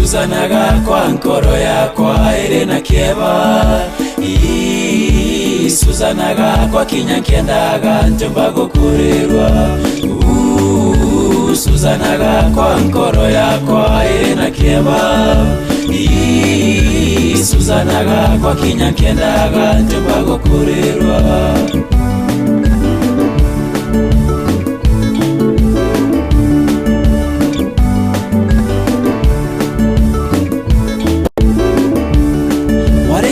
Suzanaga kwa nkoro yakwa ere na kieba. Suzanaga kwa kinyankendaga njomba gukurirwa. Suzanaga kwa nkoro yakwa ere na kieba. Suzanaga kwa kinyankendaga njomba gukurirwa.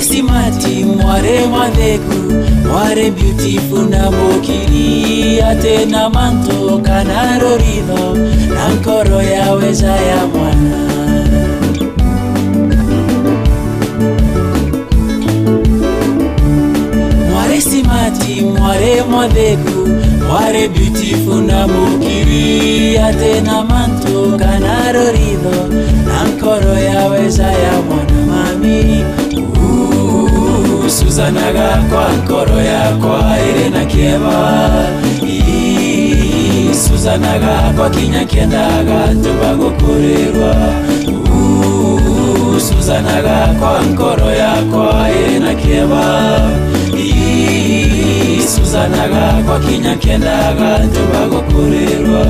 Simati mware mwadeku mware beautiful na mokiri ate na manto kanaro rido na nkoro ya weza ya mwana. Mware simati mware mwadeku mware beautiful na mokiri ate na manto kanaro rido na nkoro ya weza ya mwana mami. Suzanaga kwa nkoro yakwa ere na kieba. Suzanaga kwa kinyankendaga njomba gukurirwa. Suzanaga kwa nkoro yakwa ere na kieba. Suzanaga kwa kinyankendaga njomba gukurirwa.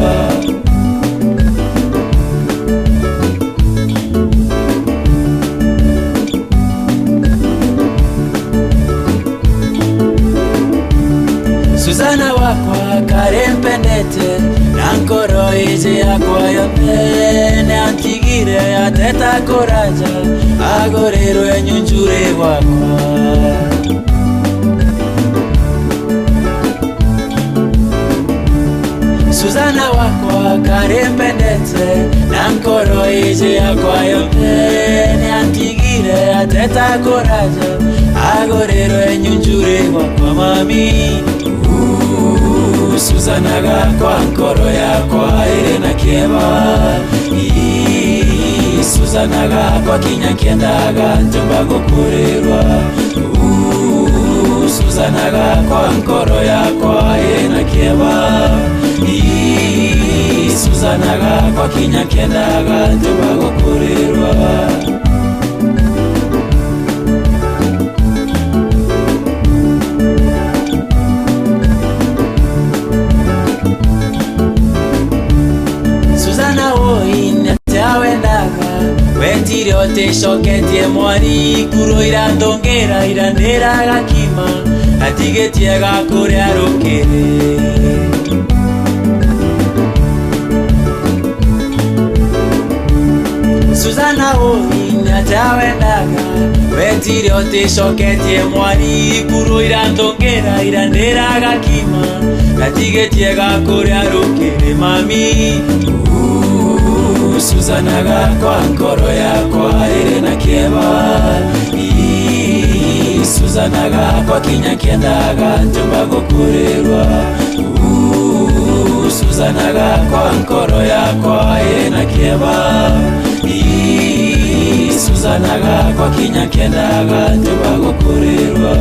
Suzana wakwa karempendete na nkoro ije yakwa yote ne antigire ateta koraja agorero enyunjure wakwa. Suzana wakwa karempendete na nkoro ije yakwa yote ne antigire ateta koraja agorero enyunjure wakwa mami. Suzanaga kwa nkoro yakwa ere na kieba. Suzanaga kwa kinyankendaga njomba gukurirwa. Suzanaga kwa nkoro yakwa ere na kieba. Suzanaga kwa kinyankendaga njomba gukurirwa. Wetire ote shoketie mwari kuro irandongera irandera gakima atigetie gakure arukire. Suzana hoi natawendaga wetire ote shoketie mwari kuro irandongera irandera gakima atigetie gakure arukire mami. Suzanaga kwa nkoro yakwa ere na kieba. Suzanaga kwa kinyankendaga njomba gukurirwa. Suzanaga kwa nkoro yakwa ere na kieba. Suzanaga kwa kinyankendaga njomba gukurirwa.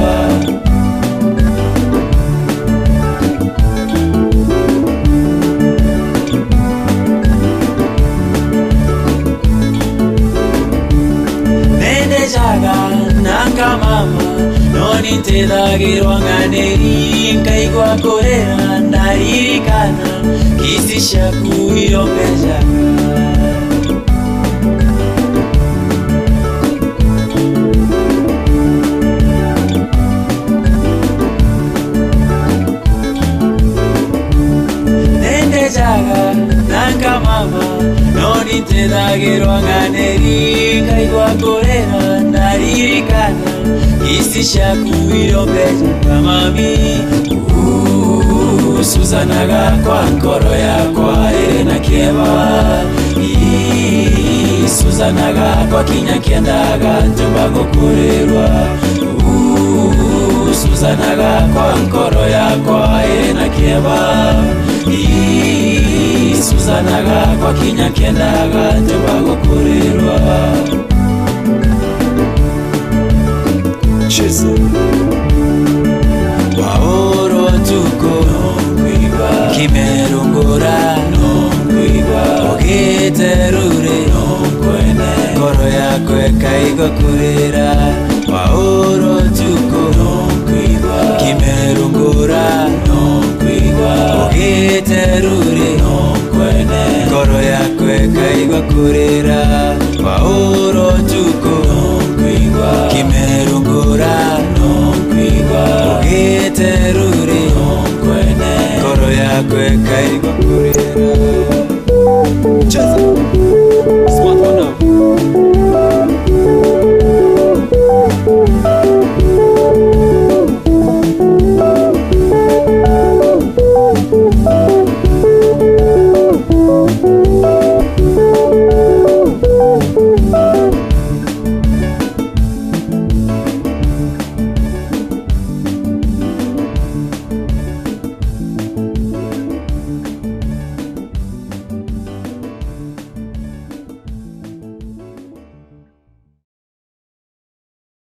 Nanga mama noni ntelagirwa nganeri nkaigwa korera ndaririkana kisisha kuirombejaga. Nendejaga nanga mama noni ntelagirwa nganeri nkaigwa korera ndaririkana kisisha kuirombejaga mami. Suzanaga kwa nkoro yakwa ere na kieba. Suzanaga kwa kinyankendaga njomba gukurirwa. Suzanaga kwa nkoro yakwa ere na kieba. Suzanaga kwa kinyankendaga njomba gukurirwa. Jesus waoro tuko kimerungura ogiterure kaigo kurira wauro tuko nonkwigwa kimerungura nonkwigwa ugiterure nonkwene ngoro yakwe kaigo kurira wauro tuko nonkwigwa kimerungura nonkwigwa ugiterure nonkwene ngoro yakwe kaigo